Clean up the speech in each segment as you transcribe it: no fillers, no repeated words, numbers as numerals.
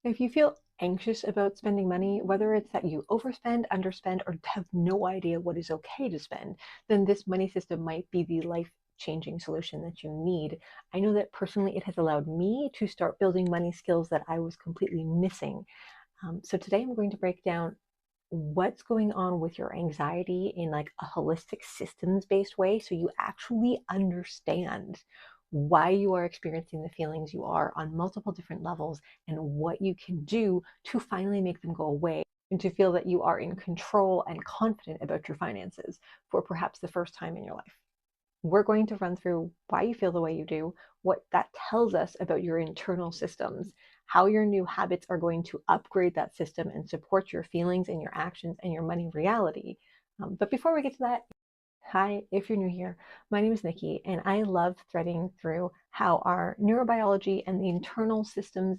If you feel anxious about spending money, whether it's that you overspend, underspend, or have no idea what is okay to spend, then this money system might be the life changing solution that you need. I know that personally it has allowed me to start building money skills that I was completely missing. So today I'm going to break down what's going on with your anxiety in like a holistic systems based way so you actually understand why you are experiencing the feelings you are on multiple different levels and what you can do to finally make them go away and to feel that you are in control and confident about your finances for perhaps the first time in your life. We're going to run through why you feel the way you do, what that tells us about your internal systems, how your new habits are going to upgrade that system and support your feelings and your actions and your money reality. But before we get to that, hi, if you're new here, my name is Nikki, and I love threading through how our neurobiology and the internal systems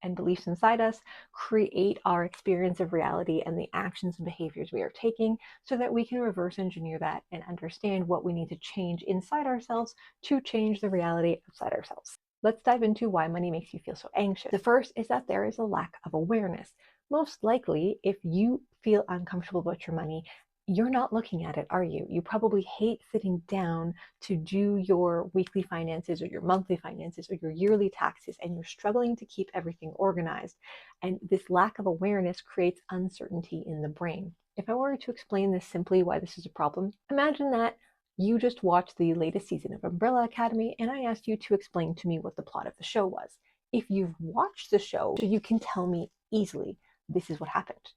and beliefs inside us create our experience of reality and the actions and behaviors we are taking so that we can reverse engineer that and understand what we need to change inside ourselves to change the reality outside ourselves. Let's dive into why money makes you feel so anxious. The first is that there is a lack of awareness. Most likely, if you feel uncomfortable about your money, you're not looking at it, are you? You probably hate sitting down to do your weekly finances or your monthly finances or your yearly taxes, and you're struggling to keep everything organized. And this lack of awareness creates uncertainty in the brain. If I were to explain this simply, why this is a problem, imagine that you just watched the latest season of Umbrella Academy and I asked you to explain to me what the plot of the show was. If you've watched the show, you can tell me easily this is what happened.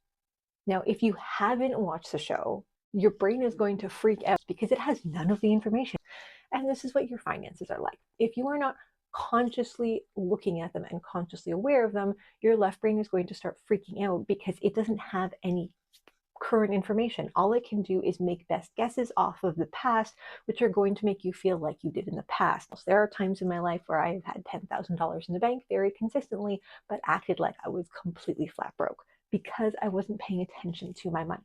Now, if you haven't watched the show, your brain is going to freak out because it has none of the information. And this is what your finances are like. If you are not consciously looking at them and consciously aware of them, your left brain is going to start freaking out because it doesn't have any current information. All it can do is make best guesses off of the past, which are going to make you feel like you did in the past. So there are times in my life where I've had $10,000 in the bank very consistently, but acted like I was completely flat broke because I wasn't paying attention to my money.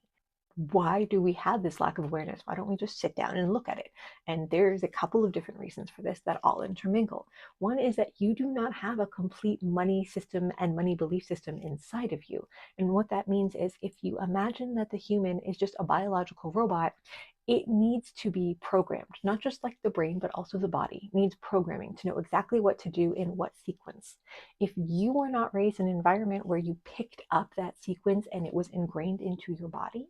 Why do we have this lack of awareness? Why don't we just sit down and look at it? And there's a couple of different reasons for this that all intermingle. One is that you do not have a complete money system and money belief system inside of you. And what that means is if you imagine that the human is just a biological robot, it needs to be programmed, not just like the brain, but also the body needs programming to know exactly what to do in what sequence. If you were not raised in an environment where you picked up that sequence and it was ingrained into your body,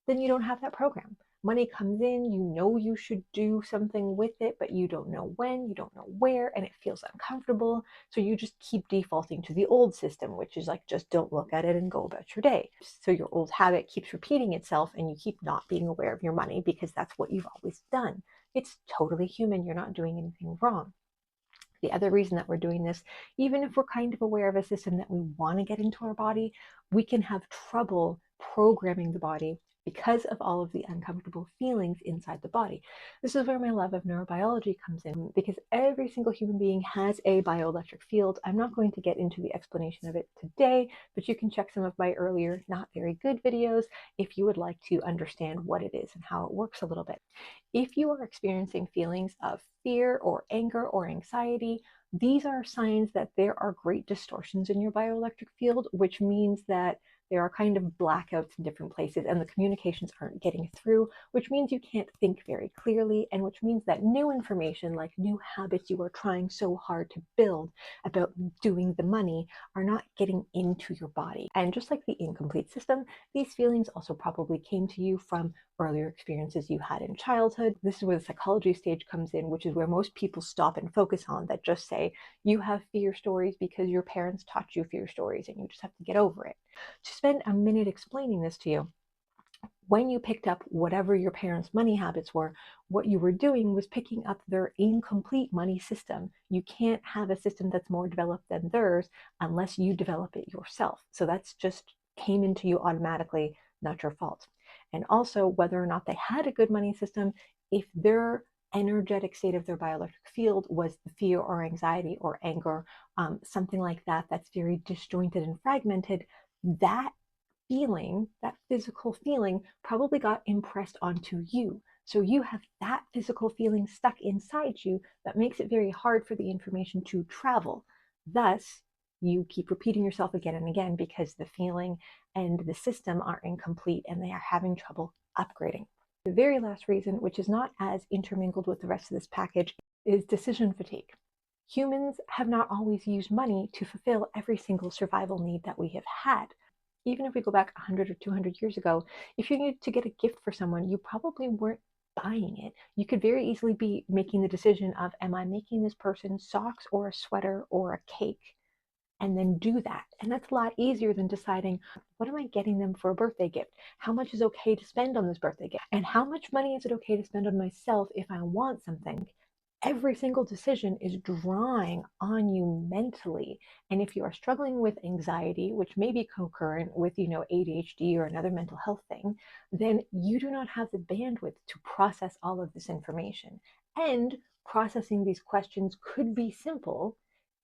then you don't have that program. Money comes in, you know you should do something with it, but you don't know when, you don't know where, and it feels uncomfortable. So you just keep defaulting to the old system, which is like just don't look at it and go about your day. So your old habit keeps repeating itself and you keep not being aware of your money because that's what you've always done. It's totally human. You're not doing anything wrong. The other reason that we're doing this, even if we're kind of aware of a system that we want to get into our body, we can have trouble programming the body because of all of the uncomfortable feelings inside the body. This is where my love of neurobiology comes in, because every single human being has a bioelectric field. I'm not going to get into the explanation of it today, but you can check some of my earlier, not very good videos if you would like to understand what it is and how it works a little bit. If you are experiencing feelings of fear or anger or anxiety, these are signs that there are great distortions in your bioelectric field, which means that there are kind of blackouts in different places and the communications aren't getting through, which means you can't think very clearly, and which means that new information, like new habits you are trying so hard to build about doing the money, are not getting into your body. And just like the incomplete system, these feelings also probably came to you from earlier experiences you had in childhood. This is where the psychology stage comes in, which is where most people stop and focus on that, just say you have fear stories because your parents taught you fear stories and you just have to get over it. To spend a minute explaining this to you, when you picked up whatever your parents' money habits were, what you were doing was picking up their incomplete money system. You can't have a system that's more developed than theirs unless you develop it yourself. So that's just came into you automatically, not your fault. And also, whether or not they had a good money system, if their energetic state of their bioelectric field was the fear or anxiety or anger, something like that, that's very disjointed and fragmented, that feeling, that physical feeling, probably got impressed onto you. So you have that physical feeling stuck inside you that makes it very hard for the information to travel. Thus, You keep repeating yourself again and again because the feeling and the system are incomplete and they are having trouble upgrading. The very last reason, which is not as intermingled with the rest of this package, is decision fatigue. Humans have not always used money to fulfill every single survival need that we have had. Even if we go back 100 or 200 years ago, if you needed to get a gift for someone, you probably weren't buying it. You could very easily be making the decision of, am I making this person socks or a sweater or a cake? And then do that. And that's a lot easier than deciding, what am I getting them for a birthday gift? How much is okay to spend on this birthday gift? And how much money is it okay to spend on myself if I want something? Every single decision is drawing on you mentally. And if you are struggling with anxiety, which may be concurrent with, ADHD or another mental health thing, then you do not have the bandwidth to process all of this information. And processing these questions could be simple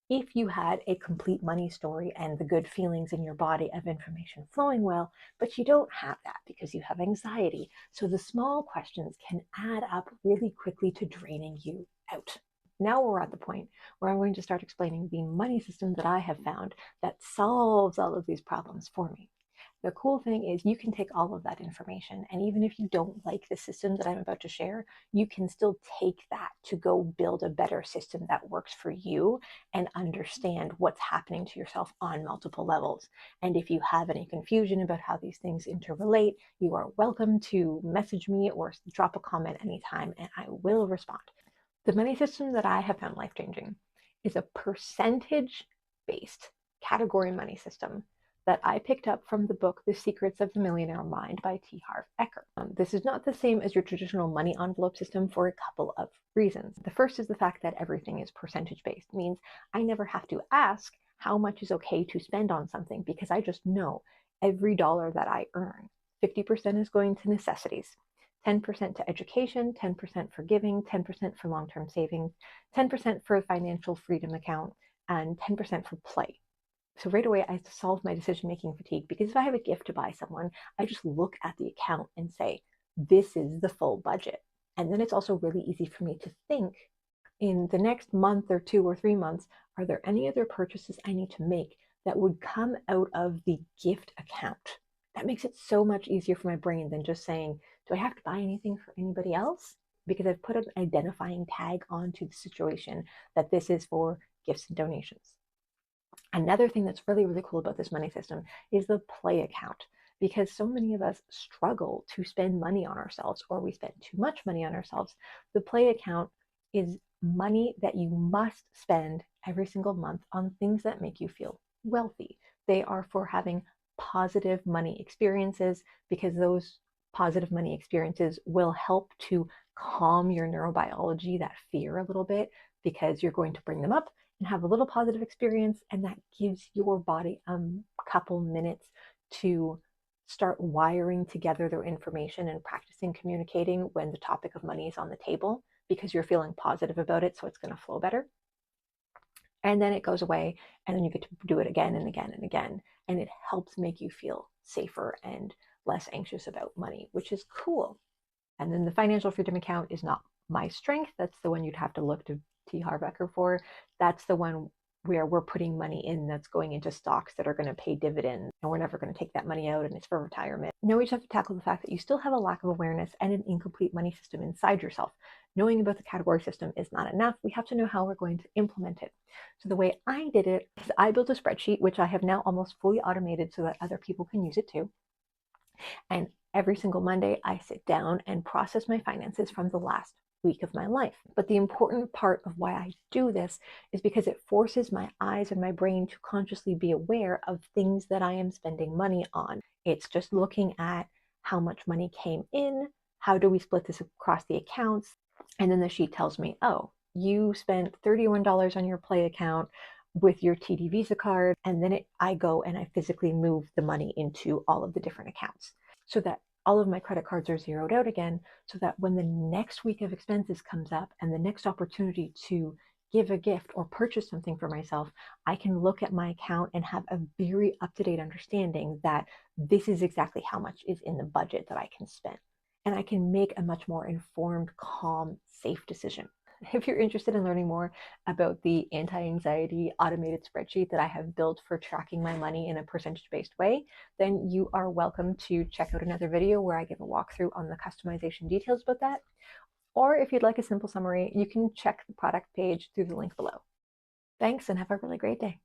if you had a complete money story and the good feelings in your body of information flowing well, but you don't have that because you have anxiety. So the small questions can add up really quickly to draining you out. Now we're at the point where I'm going to start explaining the money system that I have found that solves all of these problems for me. The cool thing is you can take all of that information, and even if you don't like the system that I'm about to share, you can still take that to go build a better system that works for you and understand what's happening to yourself on multiple levels. And if you have any confusion about how these things interrelate, you are welcome to message me or drop a comment anytime, and I will respond. The money system that I have found life-changing is a percentage-based category money system that I picked up from the book The Secrets of the Millionaire Mind by T. Harv Eker. This is not the same as your traditional money envelope system for a couple of reasons. The first is the fact that everything is percentage-based. It means I never have to ask how much is okay to spend on something because I just know every dollar that I earn. 50% is going to necessities, 10% to education, 10% for giving, 10% for long-term savings, 10% for a financial freedom account, and 10% for play. So right away, I solve my decision-making fatigue because if I have a gift to buy someone, I just look at the account and say, this is the full budget. And then it's also really easy for me to think, in the next month or 2 or 3 months, are there any other purchases I need to make that would come out of the gift account? That makes it so much easier for my brain than just saying, do I have to buy anything for anybody else? Because I've put an identifying tag onto the situation that this is for gifts and donations. Another thing that's really, really cool about this money system is the play account, because so many of us struggle to spend money on ourselves, or we spend too much money on ourselves. The play account is money that you must spend every single month on things that make you feel wealthy. They are for having positive money experiences because those positive money experiences will help to calm your neurobiology, that fear, a little bit, because you're going to bring them up and have a little positive experience, and that gives your body a couple minutes to start wiring together their information and practicing communicating when the topic of money is on the table, because you're feeling positive about it, so it's going to flow better. And then it goes away, and then you get to do it again and again and again, and it helps make you feel safer and less anxious about money, which is cool. And then the financial freedom account is not my strength. That's the one you'd have to look to T. Harv Eker for. That's the one where we're putting money in that's going into stocks that are going to pay dividends, and we're never going to take that money out, and it's for retirement. Now we just have to tackle the fact that you still have a lack of awareness and an incomplete money system inside yourself. Knowing about the category system is not enough. We have to know how we're going to implement it. So the way I did it is I built a spreadsheet, which I have now almost fully automated so that other people can use it too. And every single Monday, I sit down and process my finances from the last week of my life. But the important part of why I do this is because it forces my eyes and my brain to consciously be aware of things that I am spending money on. It's just looking at how much money came in, how do we split this across the accounts, and then the sheet tells me, oh, you spent $31 on your play account with your TD Visa card, and then I go and I physically move the money into all of the different accounts so that all of my credit cards are zeroed out again, so that when the next week of expenses comes up and the next opportunity to give a gift or purchase something for myself, I can look at my account and have a very up-to-date understanding that this is exactly how much is in the budget that I can spend. And I can make a much more informed, calm, safe decision. If you're interested in learning more about the anti-anxiety automated spreadsheet that I have built for tracking my money in a percentage-based way, then you are welcome to check out another video where I give a walkthrough on the customization details about that. Or if you'd like a simple summary, you can check the product page through the link below. Thanks and have a really great day.